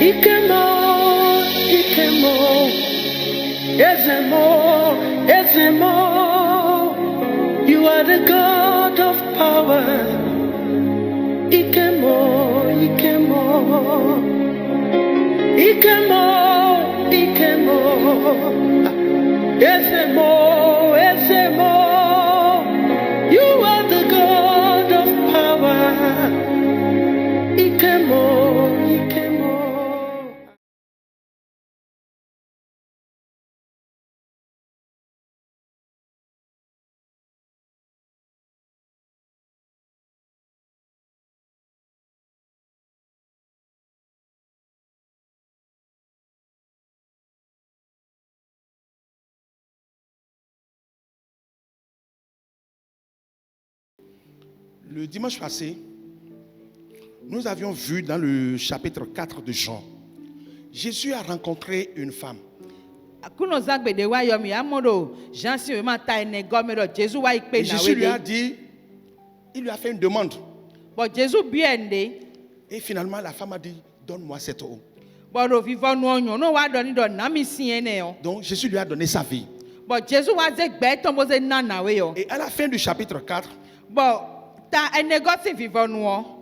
Ikemo, Ikemo, Ezemo, Ezemo. You are the God of power. Ikemo, Ikemo, Ikemo, Ikemo, Ezemo, Ezemo. You are the God of power. Ikemo, Ikemo. Le dimanche passé, nous avions vu dans le chapitre 4 de Jean, Jésus a rencontré une femme. Jésus lui a dit, il lui a fait une demande. Et finalement, la femme a dit, donne-moi cette eau. Donc Jésus lui a donné sa vie. Et à la fin du chapitre 4,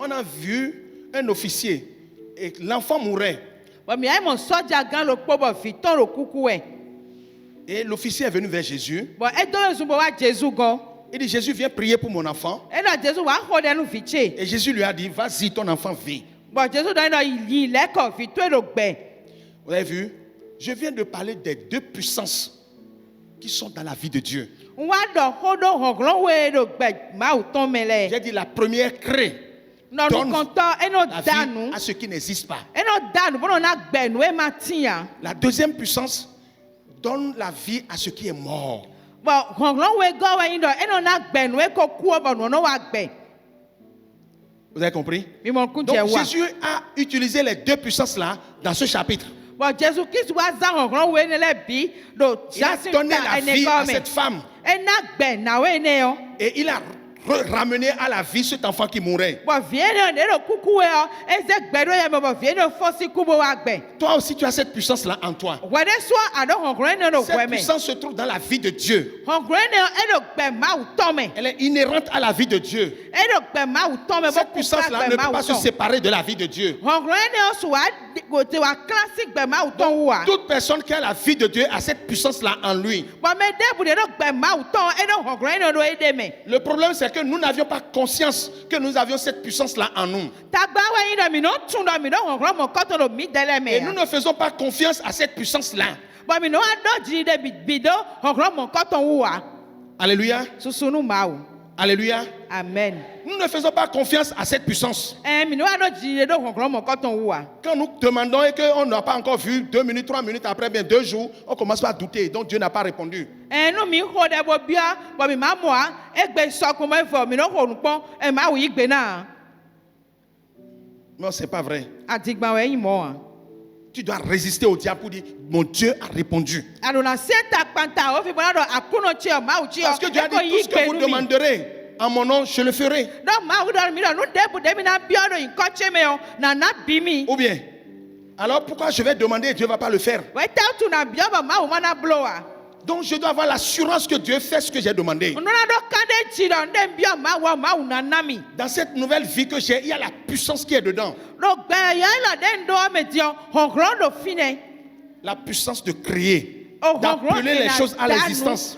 on a vu un officier et l'enfant mourait. Et l'officier est venu vers Jésus. Il dit, Jésus, viens prier pour mon enfant. Et Jésus lui a dit, vas-y, ton enfant vit. Vous avez vu? Je viens de parler des deux puissances qui sont dans la vie de Dieu. J'ai dit la première crée, donne la vie à ce qui n'existe pas. La deuxième puissance donne la vie à ce qui est mort. Vous avez compris? Donc Jésus a utilisé les deux puissances là dans ce chapitre. Il a donné la vie à cette femme. Et il a ramené à la vie cet enfant qui mourait. Toi aussi tu as cette puissance là en toi. Cette puissance se trouve dans la vie de Dieu. Elle est inhérente à la vie de Dieu. Cette puissance là ne peut pas se séparer de la vie de Dieu. Donc, toute personne qui a la vie de Dieu a cette puissance là en lui. Le problème c'est que nous n'avions pas conscience que nous avions cette puissance là en nous. Et nous ne faisons pas confiance à cette puissance là. Alléluia. Alléluia. Amen. Nous ne faisons pas confiance à cette puissance. Quand nous demandons et qu'on n'a pas encore vu 2 minutes, 3 minutes après, bien 2 jours, on commence à douter. Donc Dieu n'a pas répondu. Non, c'est pas vrai. Tu dois résister au diable pour dire, mon Dieu a répondu. Parce que Dieu a dit, tout ce que vous demanderez en mon nom, je le ferai. Ou bien, alors pourquoi je vais demander et Dieu ne va pas le faire? Donc je dois avoir l'assurance que Dieu fait ce que j'ai demandé. Dans cette nouvelle vie que j'ai, il y a la puissance qui est dedans. La puissance de créer, d'appeler les choses à l'existence.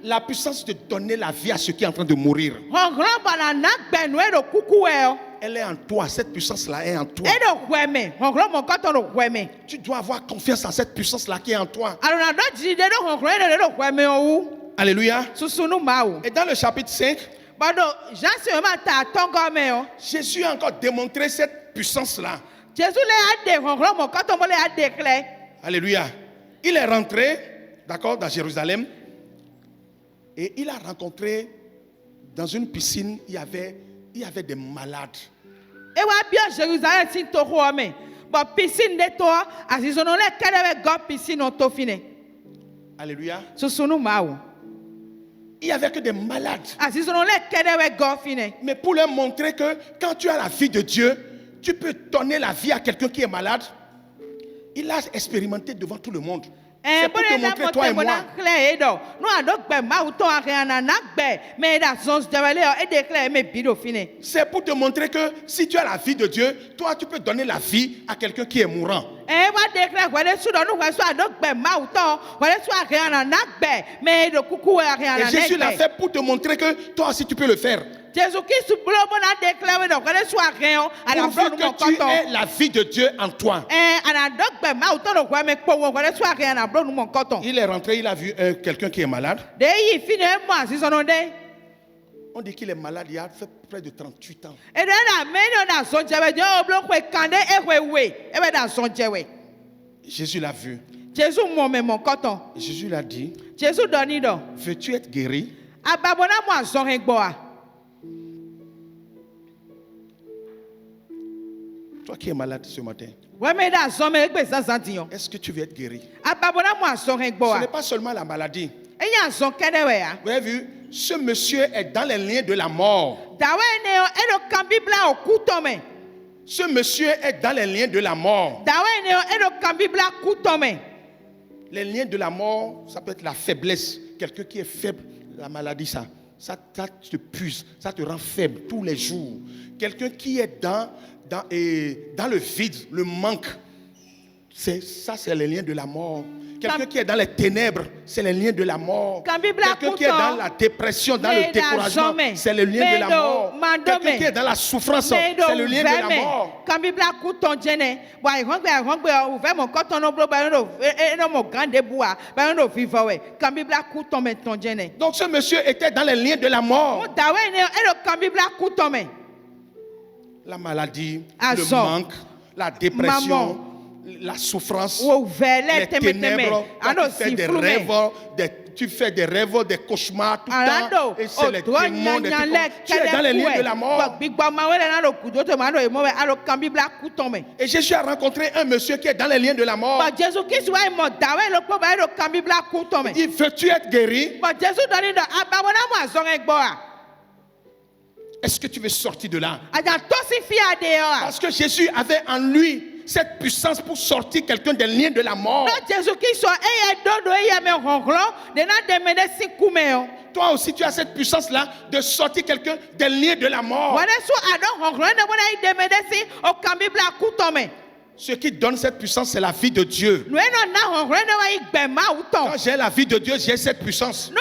La puissance de donner la vie à ceux qui est en train de mourir. Elle est en toi, cette puissance-là est en toi. Tu dois avoir confiance en cette puissance-là qui est en toi. Alléluia. Et dans le chapitre 5, Jésus a encore démontré cette puissance-là. Alléluia. Il est rentré, d'accord, dans Jérusalem. Et il a rencontré dans une piscine, il y avait des malades. Alléluia. il n'y avait que des malades. Asizono le kedewe gofine. Mais pour leur montrer que quand tu as la vie de Dieu, tu peux donner la vie à quelqu'un qui est malade. Il a expérimenté devant tout le monde. C'est pour te montrer, toi et moi. C'est pour te montrer que si tu as la vie de Dieu, toi tu peux donner la vie à quelqu'un qui est mourant. Et Jésus l'a fait pour te montrer que toi aussi tu peux le faire. Pourvu que tu aies la vie de Dieu en toi. Il est rentré, il a vu quelqu'un qui est malade. On dit qu'il est malade, il a fait près de 38 ans. Jésus l'a vu. Jésus l'a dit, veux-tu être guéri? Toi qui es malade ce matin, est-ce que tu veux être guéri? Ce n'est pas seulement la maladie. Vous avez vu, ce monsieur est dans les liens de la mort. Ce monsieur est dans les liens de la mort. Les liens de la mort, ça peut être la faiblesse. Quelqu'un qui est faible, la maladie, ça te puise, ça te rend faible tous les jours. Quelqu'un qui est dans le vide, le manque, c'est les liens de la mort. Quelqu'un qui est dans les ténèbres, c'est les liens de la mort. Quelqu'un qui est dans la dépression, dans le découragement, c'est le lien de la mort. Quelqu'un qui est dans la souffrance, c'est le lien de la mort. Donc ce monsieur était dans les liens de la mort. La maladie, le manque, la dépression, la souffrance, les ténèbres. Tu fais des rêves, des cauchemars tout le temps. Et c'est les démons. Tu es dans les liens de la mort. Et Jésus a rencontré un monsieur qui est dans les liens de la mort. Il dit, veux-tu être guéri? Est-ce que tu veux sortir de là? Parce que Jésus avait en lui cette puissance pour sortir quelqu'un des liens de la mort. Toi aussi tu as cette puissance-là de sortir quelqu'un des liens de la mort. Ce qui donne cette puissance, c'est la vie de Dieu. Quand j'ai la vie de Dieu, j'ai cette puissance.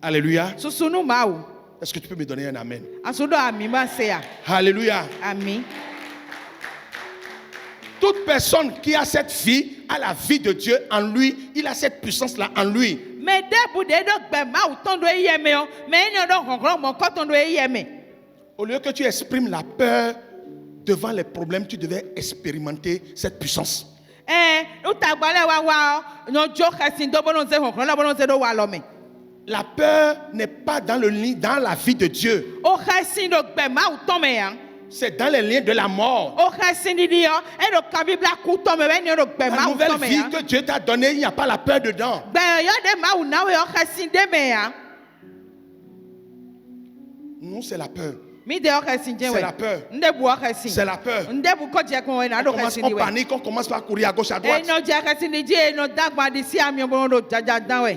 Alléluia. Est-ce que tu peux me donner un amen? Alléluia. Amen. Toute personne qui a cette vie a la vie de Dieu en lui. Il a cette puissance-là en lui. Au lieu que tu exprimes la peur devant les problèmes, tu devais expérimenter cette puissance. La peur n'est pas dans la vie de Dieu. C'est dans les liens de la mort. La nouvelle vie que Dieu t'a donnée, il n'y a pas la peur dedans. Non, c'est la peur. C'est la peur. C'est la peur. On commence en panique, on commence par courir à gauche, à droite.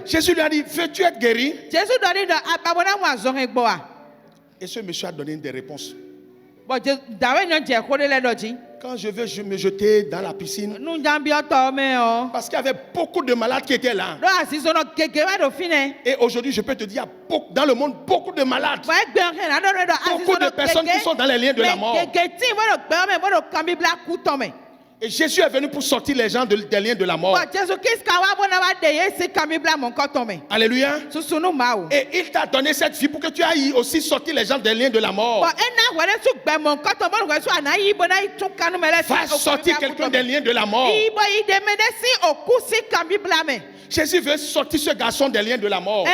Jésus lui a dit, veux-tu être guéri? Et ce monsieur a donné des réponses. Quand je veux me jeter dans la piscine, parce qu'il y avait beaucoup de malades qui étaient là. Et aujourd'hui, je peux te dire, dans le monde, beaucoup de malades. Beaucoup de personnes qui sont dans les liens de la mort. Et Jésus est venu pour sortir les gens des liens de la mort. Alléluia. Et il t'a donné cette vie pour que tu ailles aussi sortir les gens des liens de la mort. Va sortir quelqu'un des liens de la mort. Jésus veut sortir ce garçon des liens de la mort.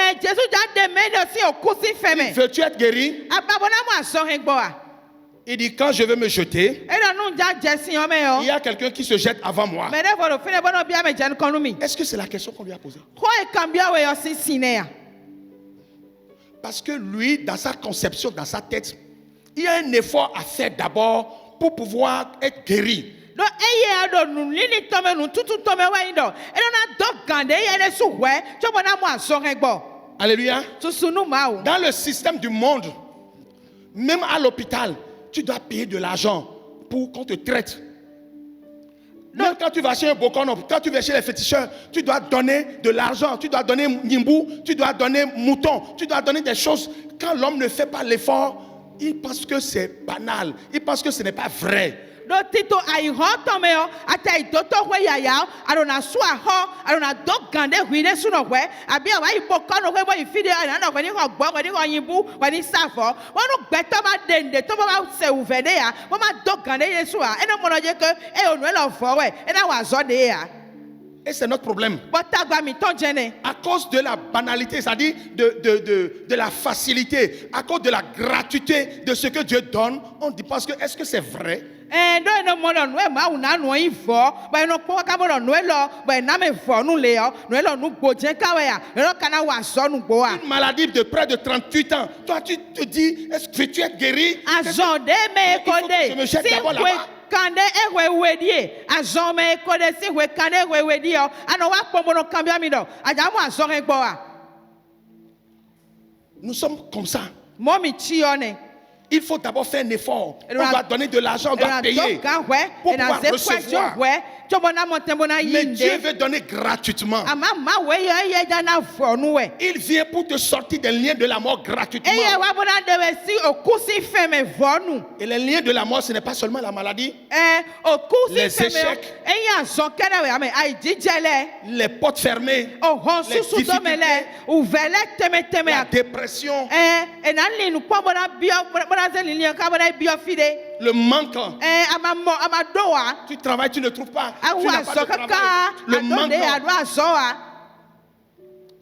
Veux-tu être guéri? Il dit, quand je vais me jeter, Ena nu ja jesi ome yo. il y a quelqu'un qui se jette avant moi. Me de voro fine bono bia me jan konumi. Est-ce que c'est la question qu'on lui a posée? Ko e kambia we yo sisine ya. Parce que lui, dans sa conception, dans sa tête, il y a un effort à faire d'abord pour pouvoir être guéri. Do eye ado nu lini tome nu tutu tome we indo. Ena na do gande ye ne su we, cho bona mo ason egbo. Alléluia. Susunu ma o. Dans le système du monde, même à l'hôpital, tu dois payer de l'argent pour qu'on te traite. Même quand tu vas chez un bokono, quand tu vas chez les féticheurs, tu dois donner de l'argent, tu dois donner nimbou, tu dois donner mouton, tu dois donner des choses. Quand l'homme ne fait pas l'effort, il pense que c'est banal, il pense que ce n'est pas vrai. Do tito ai ho tome yo, ata i doto we ya ya, arona su ho, arona do gande huine su no we, abi awa i bokono we bo ifide ana no we ni ho gbo we ni ho yimbu, we ni safo. Wonu gbeto ma dende, to ma se uvede ya, wo ma do gande yesu a. Eno mo no je ke e onu e lo fo we, e na wa zo de ya. Et c'est notre problème. Botagba mi ton jene. À cause de la banalité, c'est-à-dire de la facilité, à cause de la gratuité de ce que Dieu donne, on dit parce que est-ce que c'est vrai? Do eno mo no e ma una no ifo, ba eno po ka mo no e lo, ba na me fo nu le yo, no e lo nu gboje ka we ya, eno kana wa so nu gbo a. Une maladie de près de 38 ans. Toi, tu te dis, est-ce que tu es guéri? Azon de me kode. Je me jette d'abord Si là-bas. kande ewe wedie azon me kode si we kande ewe wedie o ano wa pombo no kambia mi do aja mo azon egbo a Nous sommes comme ça. mo mi chi one Il faut d'abord faire un effort. On Era- doit donner de l'argent, on doit payer ga we pour ena pouvoir ze recevoir. kwajo we chobo na mo tembo na Mais Dieu yinde veut donner gratuitement. ama ma we ye ja na fo nu we Il vient pour te sortir des liens de la mort gratuitement. eye wa bona de we si okusi feme vonu Et les liens de la mort, ce n'est pas seulement la maladie, okusi Les feme échecs. eye azon kene we ame ai jijele les portes fermées, o hon les susu do mele difficultés, uvele teme teme la a dépression, ena linu kwa bona bio bona ze linu ka bona bio fide le manque. ama doa Tu travailles, tu ne trouves pas. Tu awu n'as pas de aso travail. kaka Le adode manque, adu aso a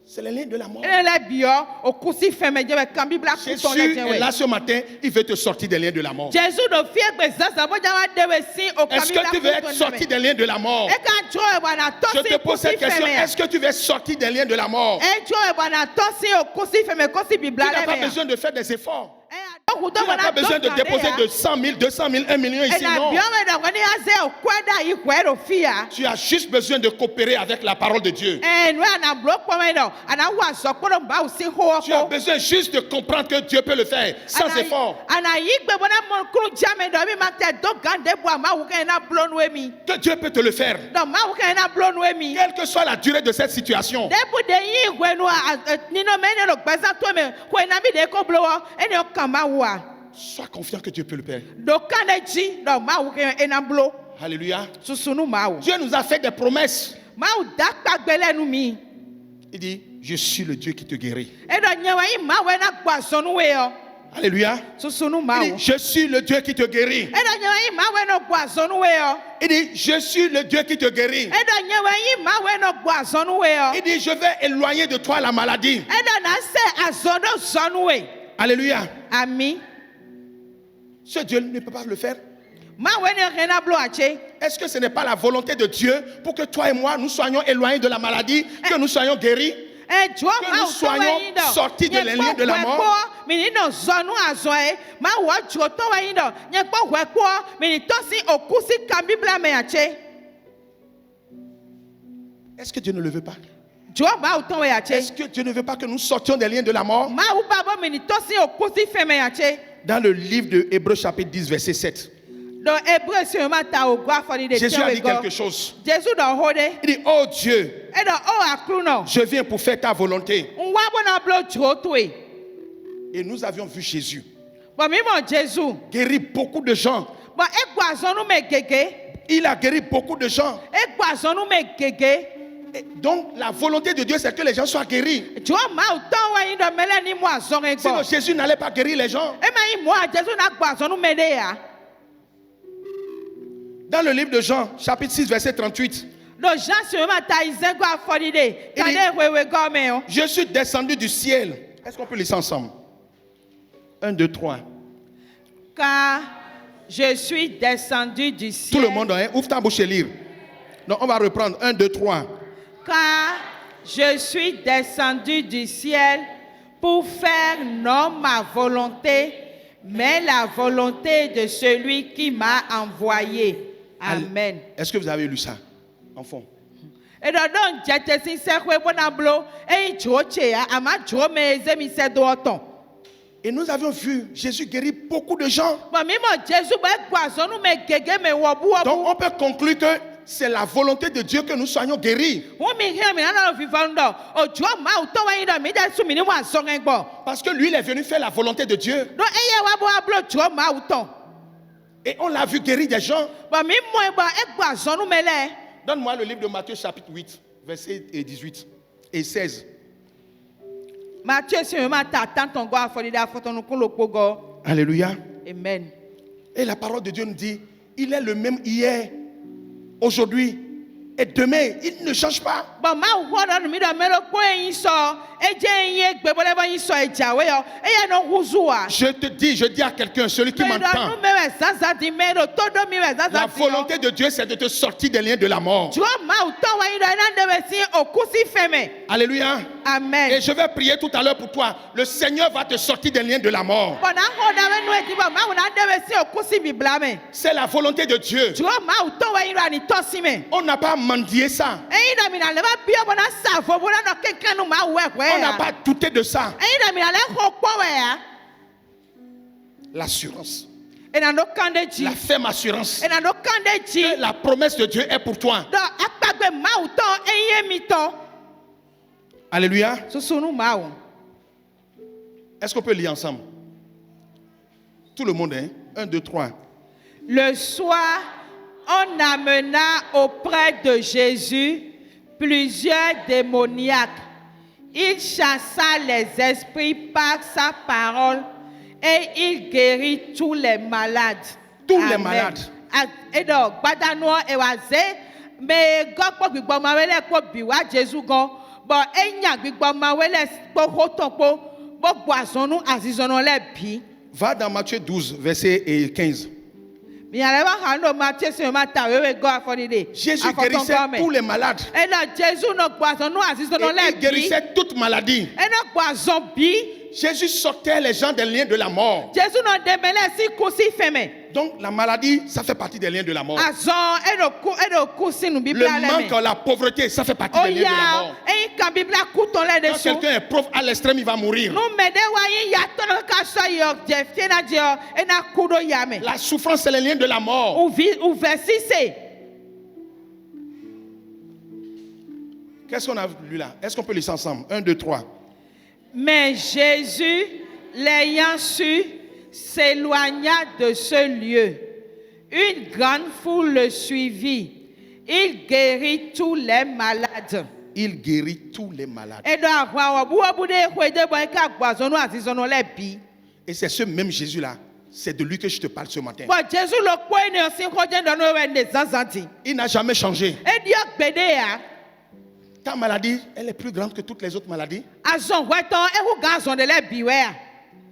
c'est les liens de la mort. ele bio okusi feme je we kan bibla ku ton le Jésus est je là we ce matin, il veut te sortir des liens de la mort. Jésus do fie gbe zaza bo jawa de we si o kan Est-ce que tu veux être sorti des liens de la mort? e ka jo e bana to Je si te pose cette okusi question. feme Est-ce que tu veux être sorti des liens de la mort? e jo e bana to si okusi feme ko si Tu bibla n'as le pas me besoin de faire des efforts. tu Tu n'as pas besoin de déposer de 100 000, 200 000, 1 million ici. na Non. bio me da wani aze o kweda yi kwero fia Tu as juste besoin de coopérer avec la parole de Dieu. nu ana blo pome do ana wa so kporo ba o si ho Tu as ko besoin juste de comprendre que Dieu peut le faire sans effort. ana yi gbe bona mo kru jame do mi ma te do gande bo ma wu ke na blo nu emi Que Dieu peut te le faire. do ma wu ke na blo nu emi Quelle que soit la durée de cette situation. debu de yi gwe nu ni no me ne lo gbeza to me ko na mi de ko blo wo eni o kan ma wu a Sois confiant que Dieu peut le faire. do kan de ji do ma wu ke na blo Alléluia. susunu ma wu Dieu nous a fait des promesses. ma wu da pa gbele nu mi Il dit, je suis le Dieu qui te guérit. e do nyewa yi ma we na gba sonu we yo Alléluia. susunu ma Il wu dit, je suis le Dieu qui te guérit. e do nyewa yi ma we no gba sonu we yo Il dit, je suis le Dieu qui te guérit. e do nyewa yi ma we no gba sonu we yo Il dit, je vais éloigner de toi la maladie. e do na se azodo sonu we Alléluia. ami Ce Dieu ne peut pas le faire. ma we ne rena blo ache Est-ce que ce n'est pas la volonté de Dieu pour que toi et moi, nous soyons éloignés de la maladie, que nous soyons guéris? jo Que ma nous o so soyons we yin do sortis de les liens de la mort. mi ni no zonu azo e ma wo jo to we yin do nye po we po mi ni to si okusi kan bibla me ache Est-ce que Dieu ne le veut pas? jo ma o ton we ache Est-ce que Dieu ne veut pas que nous sortions des liens de la mort? ma u babo mi ni to si okusi fe me ache Dans le livre de Hébreux chapitre 10 verset 7, do ebre se ma ta o gwa fo ni de Jésus a we dit go quelque chose. Jésus do hode Il dit, oh Dieu, e do o akru no je viens pour faire ta volonté. nwa bo na blo jo to e Et nous avions vu Jésus bo mi mo Jésus guérir beaucoup de gens. bo e gwa zonu me gege Il a guéri beaucoup de gens. e gwa zonu me gege Et donc la volonté de Dieu, c'est que les gens soient guéris. jo ma o ton we yin do mele ni mo azon e Sinon go Jésus n'allait pas guérir les gens. e ma yi mo a Jésus na gwa zonu me de ya Dans le livre de Jean, chapitre 6, verset 38, do Jean se ma ta ize gwa fo ni de kade wewe go me o je suis descendu du ciel. Est-ce qu'on peut lire ça ensemble? 1, 2, 3. ka Je suis descendu du Tout ciel. le monde, hein? Ouvre ta bouche et lire. Donc, on va reprendre. 1, 2, 3. Car je suis descendu du ciel pour faire non ma volonté, mais la volonté de celui qui m'a envoyé. Amen. Est-ce que vous avez lu ça, enfant? Et donc, j'étais sincère, et Et nous avions vu Jésus guérir beaucoup de gens. Donc, on peut conclure que c'est la volonté de Dieu que nous soyons guéris. Parce que lui, il est venu faire la volonté de Dieu. Et on l'a vu guérir des gens. Donne-moi le livre de Matthieu chapitre 8, versets 18 et 16. Alléluia. Amen. Et la parole de Dieu nous dit, il est le même hier, aujourd'hui et demain. Il ne change pas. Je dis à quelqu'un, celui qui m'entend, la volonté de Dieu, c'est de te sortir des liens de la mort. Alléluia. Amen. Et je vais prier tout à l'heure pour toi. Le Seigneur va te sortir des liens de la mort. C'est la volonté de Dieu. On n'a pas mendié ça. On n'a pas douté de ça. L'assurance. La ferme assurance. Que la promesse de Dieu est pour toi. Alléluia. Est-ce qu'on peut lire ensemble? Tout le monde, hein? 1, 2, 3. Le soir, on amena auprès de Jésus plusieurs démoniaques. Il chassa les esprits par sa parole et il guérit tous les malades. Tous les malades. Et donc, badano ewaze me gokpo gbigbo mawele ko biwa Jésus gan bo enya gbigbo mawele po hotonpo bo boisonu azizonu le bi. Va dans Matthieu 12, verset 15. Jésus guérissait tous les malades. Et il guérissait toute maladie. Jésus sortait les gens des liens de la mort. Donc la maladie, ça fait partie des liens de la mort. Le manque, la pauvreté, ça fait partie des liens de la mort. Quand quelqu'un est pauvre à l'extrême, il va mourir. La souffrance, c'est les liens de la mort. Qu'est-ce qu'on a lu là? Est-ce qu'on peut lire ça ensemble? 1, 2, 3. Mais Jésus, l'ayant su, s'éloigna de ce lieu. Une grande foule le suivit. Il guérit tous les malades. Il guérit tous les malades. Et c'est ce même Jésus-là. C'est de lui que je te parle ce matin. Il n'a jamais changé. Ta maladie, elle est plus grande que toutes les autres maladies.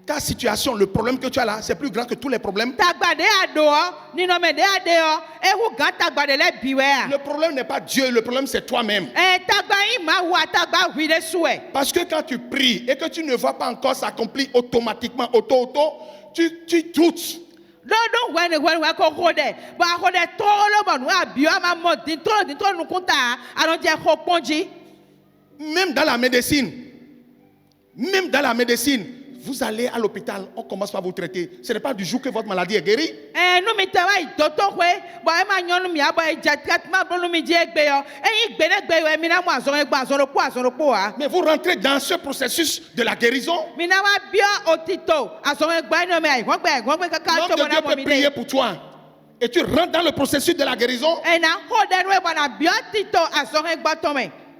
Ta situation, le problème que tu as là, c'est plus grand que tous les problèmes. Le problème n'est pas Dieu, le problème c'est toi-même. Parce que quand tu pries et que tu ne vois pas encore s'accomplir automatiquement, tu doutes. Même dans la médecine, vous allez à l'hôpital, on commence par vous traiter. Ce n'est pas du jour que votre maladie est guérie. Mais vous rentrez dans ce processus de la guérison. L'homme de Dieu peut prier pour toi. Et tu rentres dans le processus de la guérison.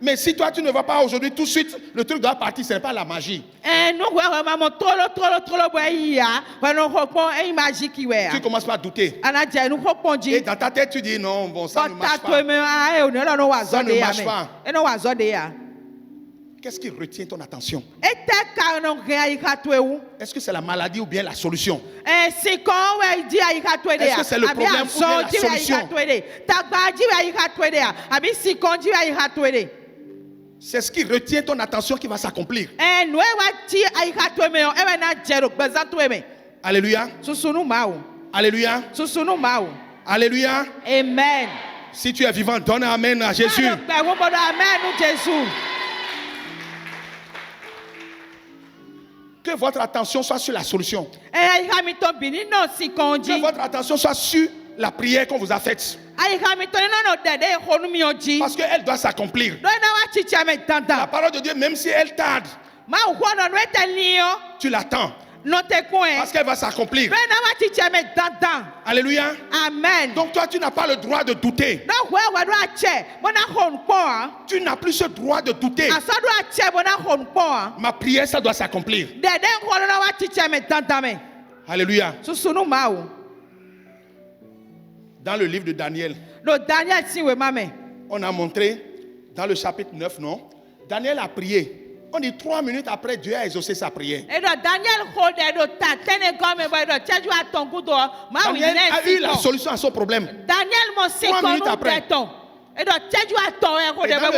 Mais si toi tu ne vas pas aujourd'hui tout de suite, le truc doit partir, ce n'est pas la magie. Tu commences par douter. Et dans ta tête tu dis non, bon ça ne marche pas. Ça ne marche pas. Qu'est-ce qui retient ton attention? Ete ka no ge ayika to ewu. Est-ce que c'est la maladie ou bien la solution? Si kon we di ayika to ede. Est-ce que c'est le problème ou bien la solution? Tagba di ayika to ede. Abi si kon di ayika to ede. C'est ce qui retient ton attention qui va s'accomplir. No e wa ti ayika to me o e we na jero gbezan to me. Alléluia. Susunu ma o. Alléluia. Susunu ma o. Alléluia. Amen. Si tu es vivant, donne un amen à Jésus. Amen ou Jésus. Que votre attention soit sur la solution. Que Que votre attention soit sur la prière qu'on vous a faite. Parce qu'elle doit s'accomplir. La parole de Dieu, même si elle tarde, tu l'attends. Parce qu'elle va s'accomplir. Alléluia. Amen. Donc toi, tu n'as pas le droit de douter. Tu n'as plus ce droit de douter. Ma prière, ça doit s'accomplir. Alléluia. Dans le livre de Daniel, on a montré dans le chapitre 9, non? Daniel a prié. On dit 3 minutes après, Dieu a exaucé sa prière. Daniel a eu la solution à son problème. 3 minutes après. Et dans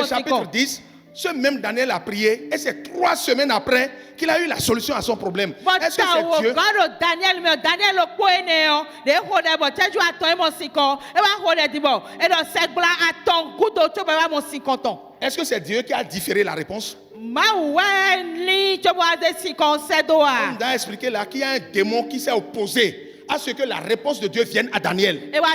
le chapitre 10, ce même Daniel a prié et c'est 3 semaines après qu'il a eu la solution à son problème. Est-ce que c'est Dieu? Est-ce que c'est Dieu qui a différé la réponse? On a expliqué là qu'il y a un démon qui s'est opposé à ce que la réponse de Dieu vienne à Daniel. Quand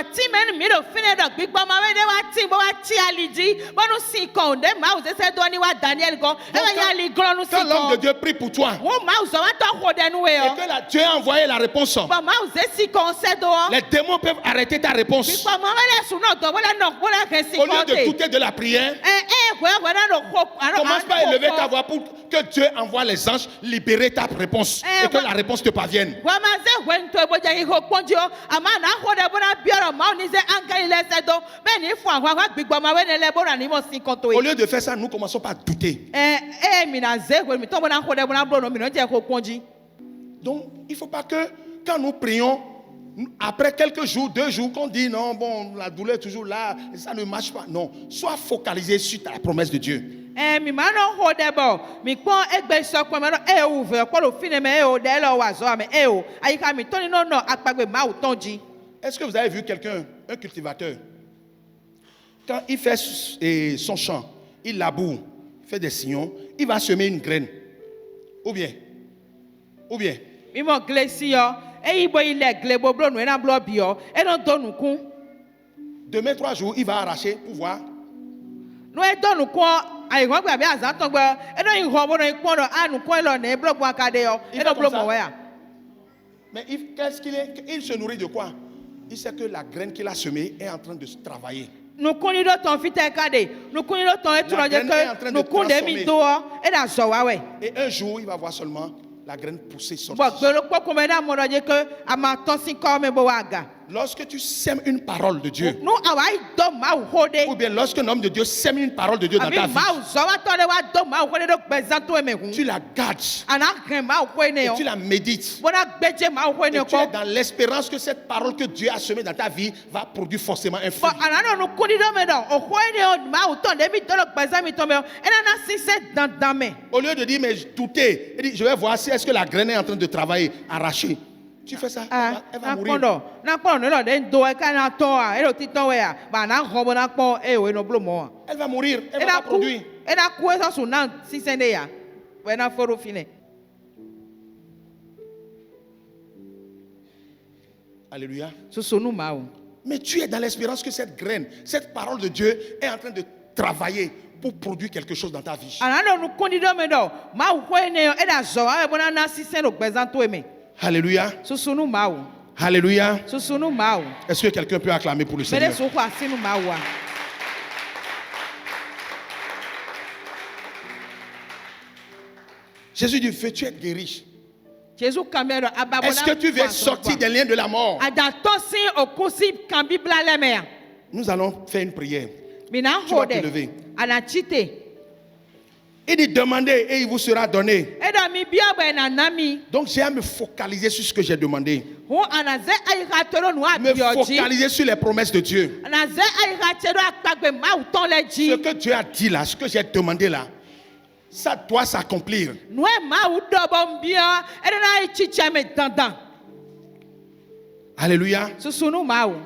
l'homme de Dieu prie pour toi et que Dieu a envoyé la réponse, les démons peuvent arrêter ta réponse. Au lieu de douter de la prière, commence par élever ta voix pour que Dieu envoie les anges libérer ta réponse et que la réponse te parvienne. Au lieu de faire ça, nous commençons par douter. Donc, il ne faut pas que quand nous prions, après quelques jours, 2 jours, qu'on dit non, bon, la douleur est toujours là, ça ne marche pas. Non, sois focalisé sur la promesse de Dieu. Est-ce que vous avez vu quelqu'un, un cultivateur, quand il fait son champ, il laboure, fait des sillons, il va semer une graine. Ou bien. Demain 3 jours, il va arracher pour voir. Mais qu'est-ce qu'il est? Il se nourrit de quoi? Il sait que la graine qu'il a semée est en train de se travailler. La graine est en train de transformer. Et un jour, il va voir seulement la graine pousser, sortir. Lorsque tu sèmes une parole de Dieu, ou bien lorsque un homme de Dieu sème une parole de Dieu dans ta vie, tu la gardes et tu la médites. Et tu es dans l'espérance que cette parole que Dieu a semée dans ta vie va produire forcément un fruit. Au lieu de dire, mais douter, je vais voir si est-ce que la graine est en train de travailler, arracher. Tu fais ça, elle va mourir. Elle va mourir, elle va pas produire. Alléluia. Mais tu es dans l'espérance que cette graine, cette parole de Dieu est en train de travailler pour produire quelque chose dans ta vie. Alléluia. Alléluia. Est-ce que quelqu'un peut acclamer pour le Seigneur? Jésus dit, veux-tu être guéri? Est-ce que tu veux sortir des liens de la mort? Nous allons faire une prière. Tu vas te lever. Il dit demandez et il vous sera donné. Edo mi bia be na nami. Donc j'ai à me focaliser sur ce que j'ai demandé. Ho anaze ai ratoro no Me abioji. focaliser sur les promesses de Dieu. Anaze ai ratero akpagbe ma uton leji. Ce que Dieu a dit là, ce que j'ai demandé là, ça doit s'accomplir. No e ma udobo mbia. Edo na ichiche me dandan. Alléluia. Susunu ma u.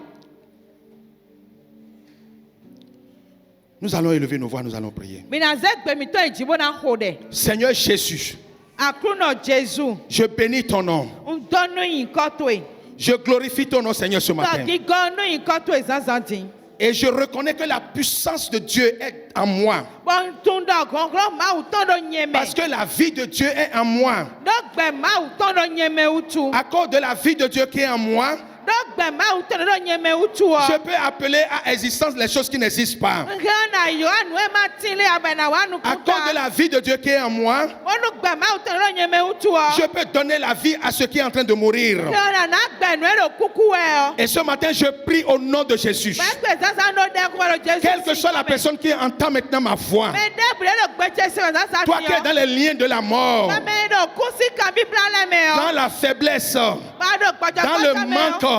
Nous allons élever nos voix, nous allons prier. Minaze gbe mi to ejibo na hode. Seigneur Jésus, Akruno Jésus. je bénis ton nom. Ndonu yin kotwe. Je glorifie ton nom, Seigneur, ce matin. Tagi gonu yin kotwe zazandi. Et je reconnais que la puissance de Dieu est en moi. Bon tundo gongro ma uton do nyeme. Parce que la vie de Dieu est en moi. Dogbe ma uton do nyeme utu. À cause de la vie de Dieu qui est en moi, Dogbe ma uton do nyeme utu o. je peux appeler à existence les choses qui n'existent pas. Ngana yo anu e ma tinle abena wanu À kuta. cause de la vie de Dieu qui est en moi, Onu gbe ma uton do nyeme utu o. je peux donner la vie à ceux qui sont en train de mourir. Ngana na gbe nu e do kuku e o. Et ce matin, je prie au nom de Jésus. Ba gbe zaza no de ko do Jésus. Quelle que soit la personne qui entend maintenant ma voix, Me de bre do gbe Jésus zaza. toi qui es dans les liens de la mort, Ma me do kusi kan bibla le me o. dans la faiblesse, Ba do gbojo dans le manque,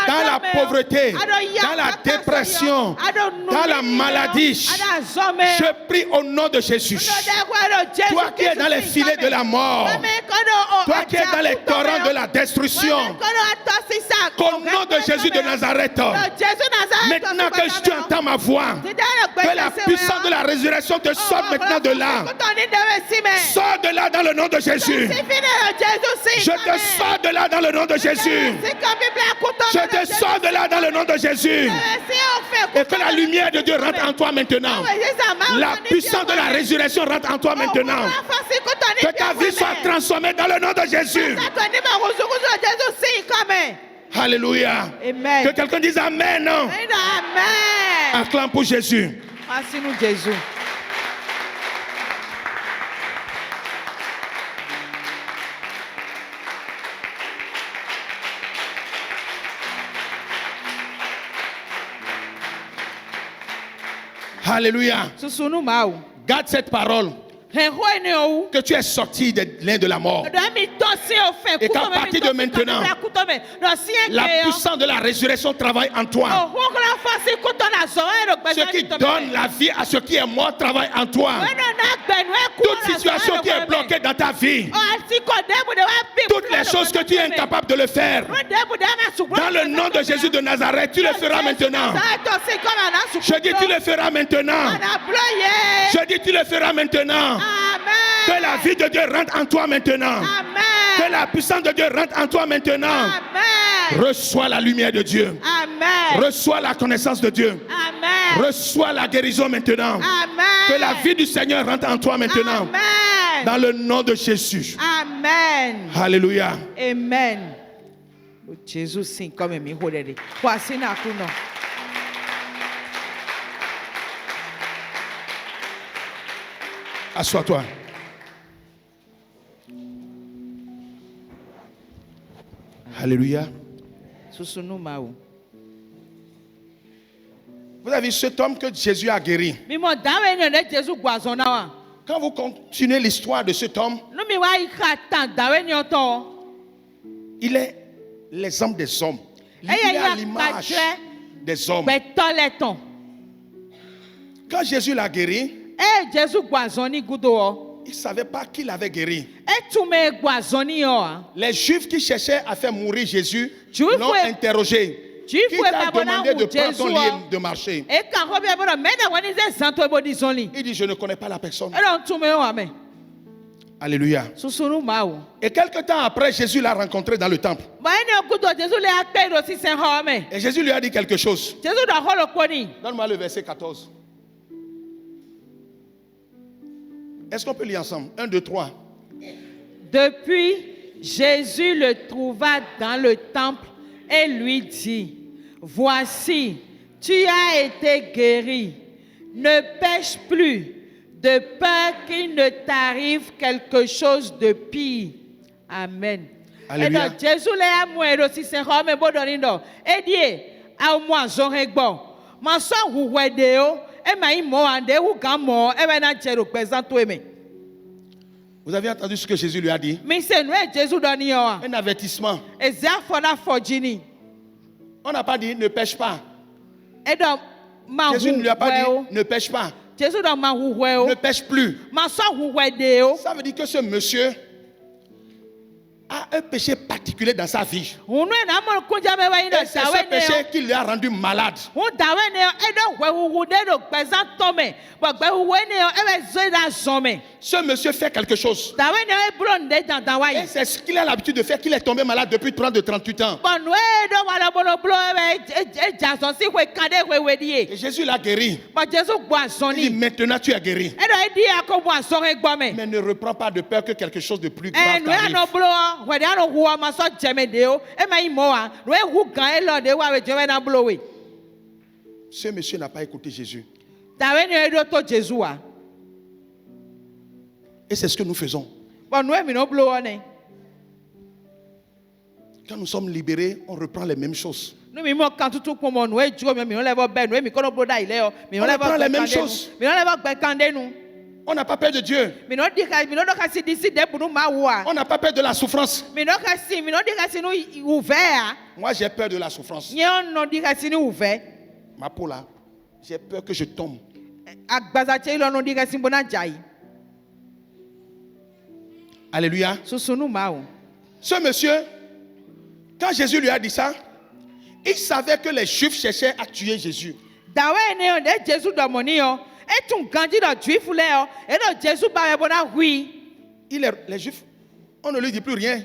dans la pauvreté, dans la dépression, dans la maladie, je prie au nom de Jésus. Toi qui es dans les filets de la mort, toi qui es dans les torrents de la destruction, qu'au nom de Jésus de Nazareth, maintenant que tu entends ma voix, que la puissance de la résurrection te sorte maintenant de là. Sors de là dans le nom de Jésus. Je te sors de là dans le nom de Jésus. Je te sors de là dans le nom de Jésus. Et que la lumière de Dieu rentre en toi maintenant. La puissance de la résurrection rentre en toi maintenant. Que ta vie soit transformée dans le nom de Jésus. Alléluia. Amen. Que quelqu'un dise Amen. Amen. Acclame pour Jésus. Merci nous Jésus. Alléluia. Susunu mau. Garde cette parole. Que tu es sorti des liens de la mort. Et qu'à partir de maintenant, la puissance de la résurrection travaille en toi. Ce qui donne la vie à ce qui est mort travaille en toi. Toute situation qui est bloquée dans ta vie, toutes les choses que tu es incapable de le faire, dans le nom de Jésus de Nazareth, tu le feras maintenant. Je dis tu le feras maintenant. Je dis tu le feras maintenant. Amen. Que la vie de Dieu rentre en toi maintenant. Amen. Que la puissance de Dieu rentre en toi maintenant. Amen. Reçois la lumière de Dieu. Amen. Reçois la connaissance de Dieu. Amen. Reçois la guérison maintenant. Amen. Que la vie du Seigneur rentre en toi maintenant. Amen. Dans le nom de Jésus. Amen. Alléluia. Amen. Jésus sim comme mi holede. Voici na kuno. Assois-toi. Alléluia. Susunu mau. Vous avez vu cet homme que Jésus a guéri. Mi mo dawe ni de Jésus gwazon na wa. Quand vous continuez l'histoire de cet homme, No mi wa ikata dawe ni oto. il est l'exemple des hommes. Il est à l'image des hommes. Betoleton. Quand Jésus l'a guéri, Jésus gwazon ni gudo. il ne savait pas qui l'avait guéri. Etume gwazon ni yo. Les Juifs qui cherchaient à faire mourir Jésus Juifs l'ont ouais. interrogé. Qui t'a demandé de prendre ton lieu de marché? Il dit, je ne connais pas la personne. Alléluia. Et quelque temps après, Jésus l'a rencontré dans le temple. Et Jésus lui a dit quelque chose. Donne-moi le verset 14. Est-ce qu'on peut lire ensemble? 1, 2, 3. Depuis, Jésus le trouva dans le temple et lui dit, voici, tu as été guéri. Ne pêche plus, de peur qu'il ne t'arrive quelque chose de pire. Amen. Alléluia. Et Jésus l'a moué si c'est homme et bodorindo. Et dit, à moi, j'aurais-bon. Ma soeur, vous voyez, et ma imo ande ou gamo, et ben a jero présent toi mais. Vous avez entendu ce que Jésus lui a dit? Mi se nu e Jésus dɔ ni yɔ. Un avertissement. Eze afɔ na fɔ jini. On n'a pas dit ne pêche pas. Eɖɔ ma Jésus ne lui a pas huhwɛ o. dit ne pêche pas. Jésus dɔ ma huhwɛ o. Ne pêche plus. Ma sɔ huhwɛ de o. Ça veut dire que ce monsieur a un péché particulier dans sa vie. Hunu ena mo kunja me wa yin Et dɔ c'est dawe ce ne péché yɔ. qui lui a rendu malade. Hun dawe ne yɔ eɖɔ hwɛ huhu de do gbɛzã tɔmɛ. Bɔn gbɛ huhu ne yɔ ebe zo da zɔmɛ. Ce monsieur fait quelque chose. Dawe ne yɔ eblo nu de dandan wa Et yi. c'est ce qu'il a l'habitude de faire qu'il est tombé malade depuis 38 ans. Bɔn nu eɖɔ wa lɔ bolo blo ebe edzazɔ si hwe kan de hwe we di ye. Et Jésus l'a guéri. Bɔn Jésus gbɔ azɔn Il dit ni. maintenant tu es guéri. Eɖɔ edi ako bɔ azɔn egbɔ mɛ. Mais ne reprends pas de peur que quelque chose de plus grave Nu ya t'arrive. nɔ blo hwɛ de ya nɔ hu ma sɔ jɛmɛ de o. Ema yi mɔ wa. Nu ehu gan elɔ de wa be jɛmɛ na blo we. Ce monsieur n'a pas écouté Jésus. Dawe ne yɔ eɖo to Jésus wa. Et c'est ce que nous faisons. Bɔn nu emi nɔ blo wɔ ne. Quand nous sommes libérés, on reprend les mêmes choses. Nu mi mɔ kan tutu kpɔmɔ nu edzo mi nɔ lɛ bɔ bɛ nu emi kɔnɔ blo da yi lɛ yɔ. Mi nɔ lɛ On reprend les mêmes bɔ choses. mi nɔ lɛ bɔ gbɛ kan de nu. On n'a pas peur de Dieu. Mi nɔ dɔ ka si di si de bunu ma wa. On n'a pas peur de la souffrance. Mi nɔ di ka si nu uvɛ ya. Moi, j'ai peur de la souffrance. Nye nɔ di ka si nu uvɛ. Ma peau là, j'ai peur que je tombe. Agbazatse lɔ nu di ka si bona dza yi. Alléluia. Susu nu ma o. Ce monsieur, quand Jésus lui a dit ça, il savait que les Juifs cherchaient à tuer Jésus. Dawe ne yɔ de Jésus dɔ mɔ ni yɔ. Etun ganji dɔ juifu lɛ yɔ. Eɖɔ Jésus ba yɛ bona hui. Les Juifs, on ne lui dit plus rien.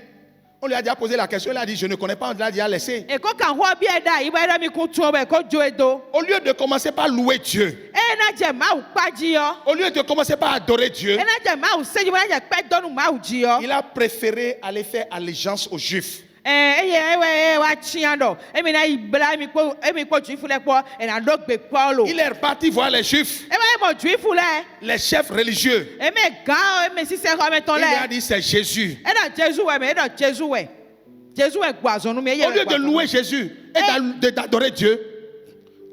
On lui a déjà posé la question, il a dit je ne connais pas, on l'a déjà laissé. Eko kan hɔ bi ɛda yi ba ɛdɔ mi kun tun o bɛ ko jo edo. Au lieu de commencer par louer Dieu, Ena jɛ maawu kpadzi yɔ. au lieu de commencer par adorer Dieu, Ena jɛ maawu seji bona jɛ kpɛ dɔnu maawu dzi yɔ. il a préféré aller faire allégeance aux Juifs. Eye ewe wa tiɲɛ dɔ. Emi na yi bla emi kpɔ juifu lɛ kpɔ. Ena do gbe kpɔ lo. Il est reparti voir les Juifs, Ema ye mɔ juifu lɛ. les chefs religieux. Eme gan eme sisɛ xɔme tɔn Il lui a lɛ. dit c'est Jésus. Eɖɔ Jésus wɛ mɛ eɖɔ Jésus wɛ. Jésus wɛ gbɔ azɔnu mi eye Au lieu wɛ de gbɔ louer azɔnu. Jésus et d'adorer Dieu,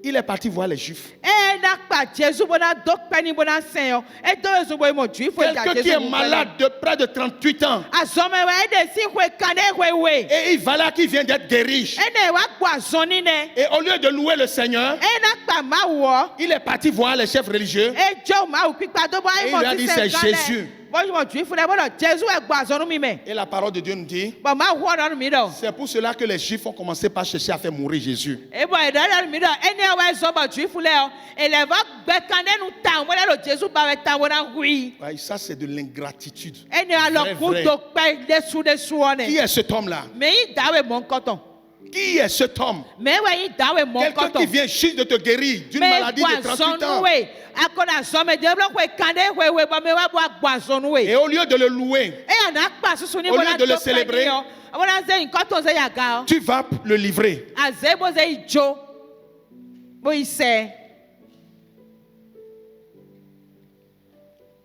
il est parti voir les Juifs. Ena kpa Jésus bona do kpɛni bona sɛn yɔ. Edo ezo bo emɔ juifu ja Quelqu'un qui Jésus est malade de près de 38 ans azɔmɛ wɛ ede si hwe kan de hwe we. et il va là qui vient d'être guéri. Ene wa gbɔ azɔni nɛ. Et au lieu de louer le Seigneur, Ena kpa maawu wɔ. il est parti voir les chefs religieux. Edzo maawu kpikpa do bo ayi Et il a mɔ dit, sisɛ c'est gan Jésus. lɛ. Bɔn juifu lɛ bɔdɔ Jésus wɛ gbɔ azɔnu mi mɛ. Et la parole de Dieu nous dit, Bɔn maawu hɔ dɔnu mi dɔ. c'est pour cela que les Juifs ont commencé par chercher à faire mourir Jésus. Ebo ɛdɔ dɔnu mi dɔ. Ene wɛ zɔ bɔ juifu lɛ yɔ. Elɛvɔ gbɛ kan de nu ta wɔlɛ do Jésus ba wɛ ta wɔna hui. Ouais, ça, c'est de l'ingratitude. Ene alɔ kun Vrai. do kpɛ de su wɔ Qui nɛ. est cet homme-là? Mɛ yi dawe mɔ nkɔtɔn. Qui est cet homme? Mɛ wɛ yi dawe mɔ Quelqu'un qui nkɔtɔn. vient juste de te guérir d'une Mɛ maladie de 38 ans. gbɔ azɔnu we. Akɔna azɔmɛ de blo hwe kan de hwe we bɔn mɛ wa bɔ agbɔ azɔnu we. Et au lieu de le louer, Eya na kpa susu ni Au lieu bona de le do célébrer, kpɛ ni yɔ. Bona ze nkɔtɔn ze yaga yɔ. tu vas le livrer. Aze bo ze yi dzo. Bo yi sɛ.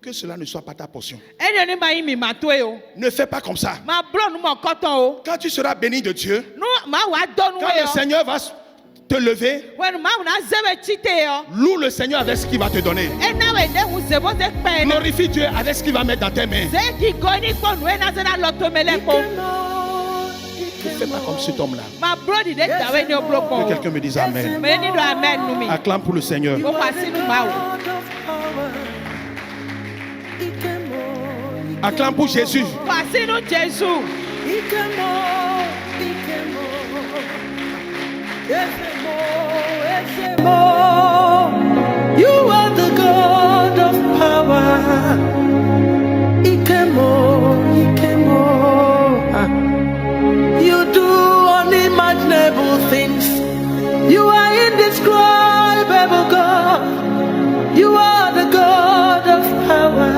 Que cela ne soit pas ta portion. Ene ni ma yi mi ma to ye o. Ne fais pas comme ça. Ma blo nu mɔ nkɔtɔn o. Quand tu seras béni de Dieu, Nu ma wa dɔ nu quand we le yɔ. Seigneur va te lever, Wɛnu ma na ze bɛ tsi te yɔ. loue le Seigneur avec ce qu'il va te donner. Ena wɛ ne ŋu ze bo ze kpɛ na. Glorifie Dieu avec ce qu'il va mettre dans tes mains. Ze ki go ni kpɔ nu ena ze na lɔ to me lɛ kpɔ. Ne fais pas comme cet homme-là. Ma blo di de dawe ni o blo Que kpɔ. quelqu'un me dise Amen. Mɛ ni do amen nu mi. Acclame pour le Seigneur. Mo fa si nu ma o. Acclame pour Jésus. Fa si nu Jésus. You are the God of power. You do unimaginable things. You are indescribable, God. You are the God of power.